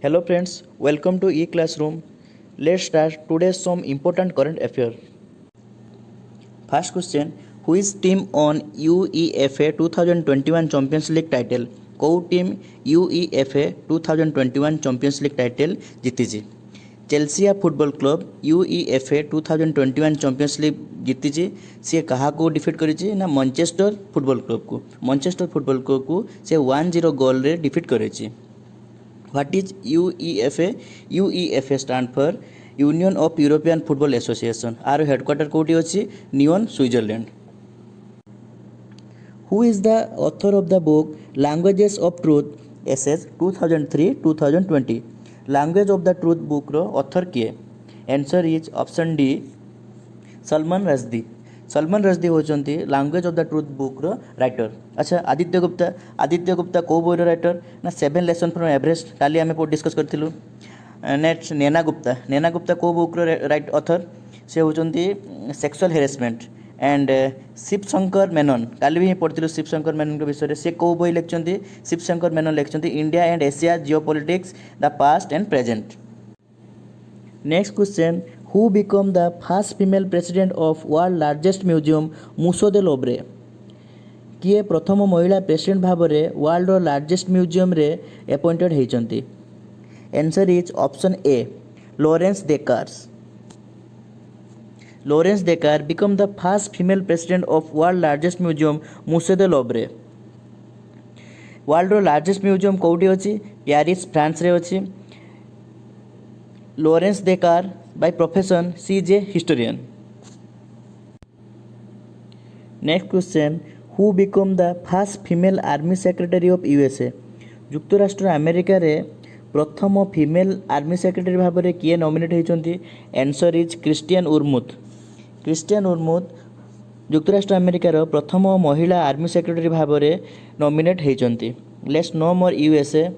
Hello friends, welcome to e-classroom. Let's start today's some important current affair. First question, who is team on UEFA 2021 Champions League title? Kow team UEFA 2021 Champions League title जीतीची? Chelsea football club UEFA 2021 champions league जीतीची सी क्या defeat करी ना Manchester football club को से 1-0 गोल रे defeat करी. What is UEFA? UEFA stand for Union of European Football Association. आर हेडक्वार्टर कोठी अछि Nyon Switzerland. Who is the author of the book Languages of Truth SS 2003-2020? Language of the Truth book रो author किए? Answer is option D. Salman Rushdie. Salman Rushdie होचंती language of the truth book रो writer. अच्छा आदित्य गुप्ता को bore writer ना 7 lesson from Everest काली आमे को डिस्कस करथिलु. नेक्स्ट नैना गुप्ता को बुक रो राइट ऑथर से होचंती sexual harassment. And Shivshankar Menon काली भी पढ़थिलु शिवशंकर मेनन के विषय रे से को बोई लेखचंती शिवशंकर मेनन लेखचंती India and Asia geopolitics the past and present. Next question, who became the first female president of world largest museum Musee de लोब्रे? किए प्रथम महिला प्रेसिडेंट भाव में वर्ल्ड लार्जेस्ट म्यूजियम रे अपॉइंटेड होती? Answer is option A Laurence des Cars. Laurence des Cars become the first female president of world largest museum Musee de लोब्रे. World largest museum कौटी अच्छी? पेरिस फ्रांस रे अच्छी. Laurence des Cars by profession she is a historian. Next question, who become the first female army secretary of USA? युक्तराष्ट्र America रे प्रथम female army secretary भाव में किए नॉमिनेट होती? Answer is Christine Wormuth. Christine Wormuth युक्तराष्ट्र अमेरिकार प्रथम महिला आर्मी सेक्रेटरी भाव में नॉमिनेट होती. Let's know more USA.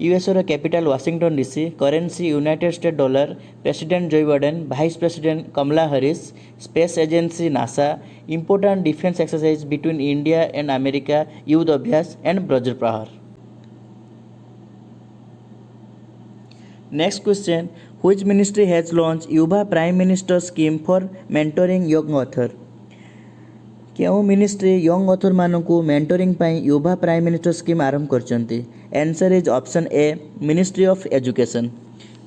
USA capital Washington DC. Currency United State dollar. President Joe Biden. Vice president Kamala Harris. Space agency NASA. Important defence exercise between India and America Yudh Abhyas and ब्रज Prahar. Next question, which ministry has launch Yuva prime minister scheme for mentoring young author? क्यों ministry young author मानू mentoring Yuva prime minister scheme आरंभ करचंती? Answer is option A ministry of education.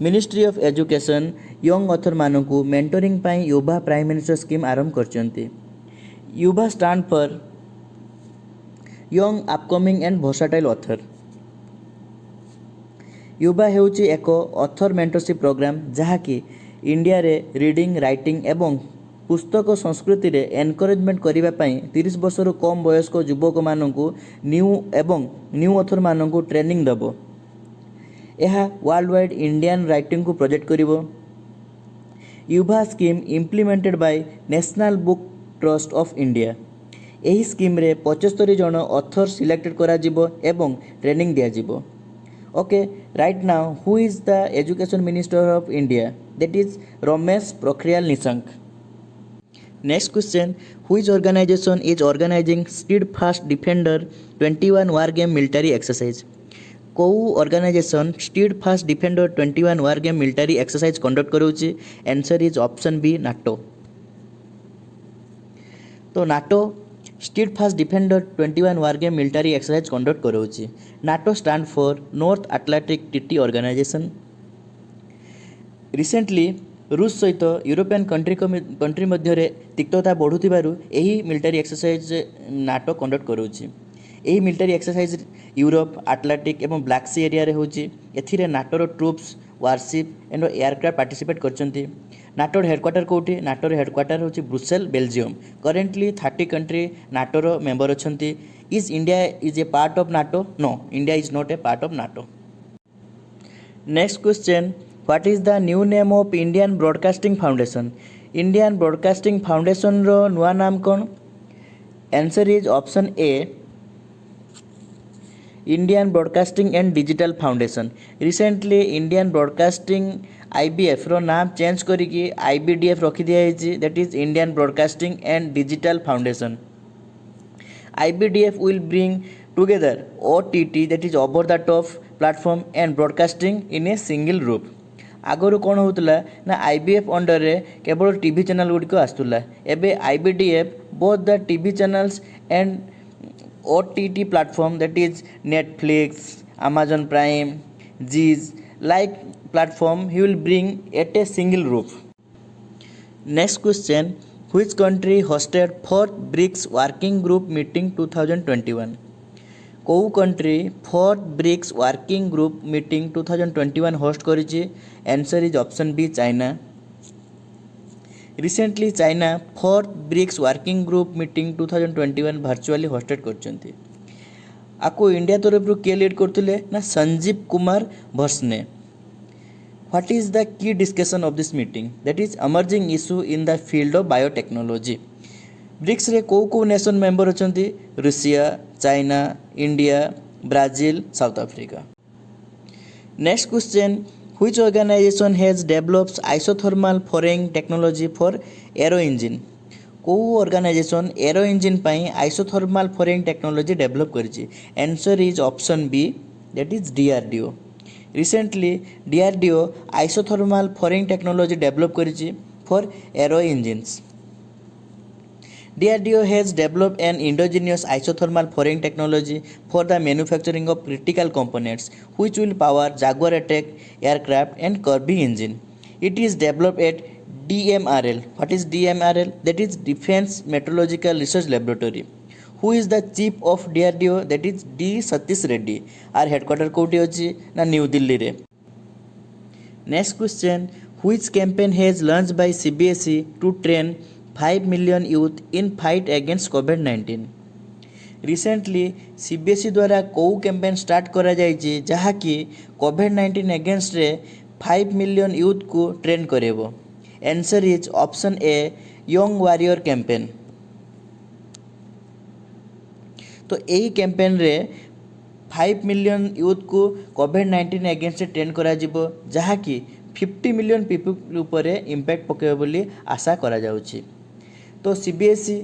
Ministry of education young author मानू mentoring Yuva prime minister scheme आरंभ करचंती. Yuva stand for young upcoming and versatile author. Yuva हेउची एक author mentorship programme जहाँकि India रे रीडिंग राइटिंग एवं पुस्तक संस्कृति रे एनकरेजमेंट करने 30 वर्षर कम वयस्क युवक मानू न्यू ऑथर मानू ट्रेनिंग देव. यह वर्ल्ड वाइड इंडियन राइटिंग को प्रोजेक्ट करिवो. युवा scheme implemented by national book trust of India. यही स्कीम रे 75 जन ऑथर सिलेक्टेड करा जिवो एवं ट्रेनिंग दिया जिवो. Okay, right now who is the education minister of India? That is Ramesh Pokhriyal Nishank. Next question, which organization is organizing Steadfast Defender 21 war game military exercise? को organization Steadfast Defender 21 war game military exercise conduct करूची? Answer is option B NATO. तो NATO Steadfast Defender 21 war game military exercise conduct करूची. NATO stand for North Atlantic Treaty Organization. Recently रूस सहित European country मध्य तिक्तता बढ़ुथिबारु एही military exercise NATO conduct करूची. एही military exercise Europe Atlantic एवं black sea area रे होची. एथिरे नाटोर troops warship and aircraft participate करचंती. नाटोर हेडक्वार्टर कोठी? नाटोर हेडक्वार्टर होची ब्रुसेल बेल्जियम. करेंटली 30 कंट्री नाटोर मेंबर अछंती. Is India is a part of NATO? No, India is not a part of NATO. Next question, What is the new name of Indian Broadcasting Foundation? Indian Broadcasting Foundation रो नुआ नाम कौन? Answer is option A Indian Broadcasting and Digital Foundation. Recently Indian Broadcasting IBF रो नाम change करिकी IBDF रखी दिया है. That is Indian Broadcasting and Digital Foundation. IBDF will bring together OTT, that is over the top platform and broadcasting in a single रूप आगु कौन होता ना आईबीएफ अंडर रे केवल टीवी चैनल गुड़िक आसूला एबे IBDF both the TV channels and OTT platform that is Netflix amazon prime Z's like platform he will bring at a single roof. Next question, which country hosted fourth BRICS working group meeting 2021? कौ country fourth BRICS working group meeting 2021 host करिछि? Answer is option B China. Recently China fourth BRICS working group meeting 2021 virtually hosted करछन्ती. आपको India तरफ किए lead करते ना Sanjeev Kumar Varshney. What is the key discussion of this meeting? That is emerging issue in the field of biotechnology. BRICS रे कौ कौ nation member अछंती? Russia, China, India, Brazil, South Africa. Next question, which organisation has developed isothermal forging technology for aero engine? कौ organisation aero engine पाई isothermal forging technology develop करिछि? Answer is option B, that is DRDO. Recently DRDO isothermal forging technology develop करिछि for aero engines. DRDO has developed an indigenous isothermal fouring technology for the manufacturing of critical components which will power Jaguar attack aircraft and Kirby engine. It is developed at DMRL. What is DMRL? That is Defense Meteorological Research Laboratory. Who is the chief of DRDO? That is D. Satish Reddy. Our headquarter कोठी अछि ना new Delhi रे. Next question, which campaign has launched by CBSE to train 5 million youth in fight against COVID-19? Recently CBSE द्वारा कौ campaign start करा जाइछि जहाँकि कोविड-19 against रे 5 मिलियन यूथ को ट्रेन करेबो? Answer is option A, young warrior campaign. तो यही कैंपेन रे 5 मिलियन यूथ को कोविड-19 अगेंस्ट ट्रेन करा जिवो जहाँकि 50 मिलियन पीपल उपरे इम्पैक्ट पकेबो बोली आशा करा जाउछि. तो CBSE,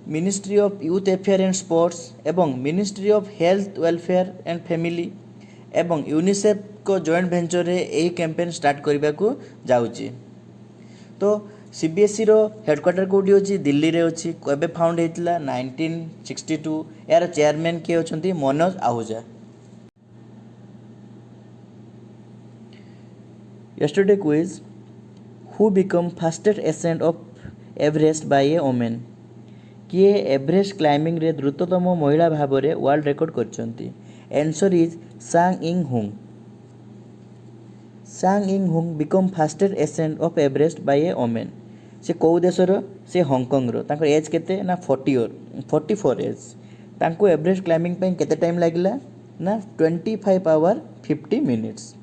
ministry of youth affair and sports एवं ministry of health welfare and family एवं यूनिसेफ को जॉइंट वेंचर रे यही कैंपेन स्टार्ट करबा को जाउछि. तो सीबीएसई रो हेडक्वार्टर कोठी अछि? दिल्ली रे अछि. केबे फाउंड हेतला? 1962. यार चेयरमैन के अछंती? Manoj Ahuja. Yesterday quiz, who become fastest ascent of Everest by a woman? किए एवरेस्ट क्लाइंबिंग रे द्रुततम महिला भाव में वर्ल्ड रेकर्ड करछंती? Answer is Tsang Yin Hung. Tsang Yin Hung become fastest ascent of Everest by a woman. से कौ देशर? से हांगकांग रो. तांकर एज केते ना 44 एज. तांको एवरेस्ट क्लाइंबिंग पे केते टाइम लागिला ना 25 hour 50 minutes.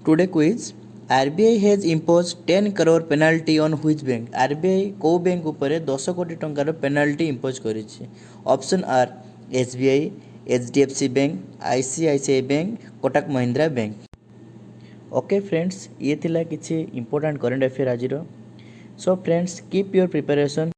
Today quiz, RBI has imposed 10 crore penalty on which bank? RBI को बैंक उपरे 10 कोटी टंकार पेनाल्टी इम्पोज करिछि? Option are SBI, HDFC bank, ICICI bank, Kotak Mahindra bank. Okay friends, ये थिला किछि इंपोर्टेंट करंट अफेयर आजिरो. So friends, keep your preparation.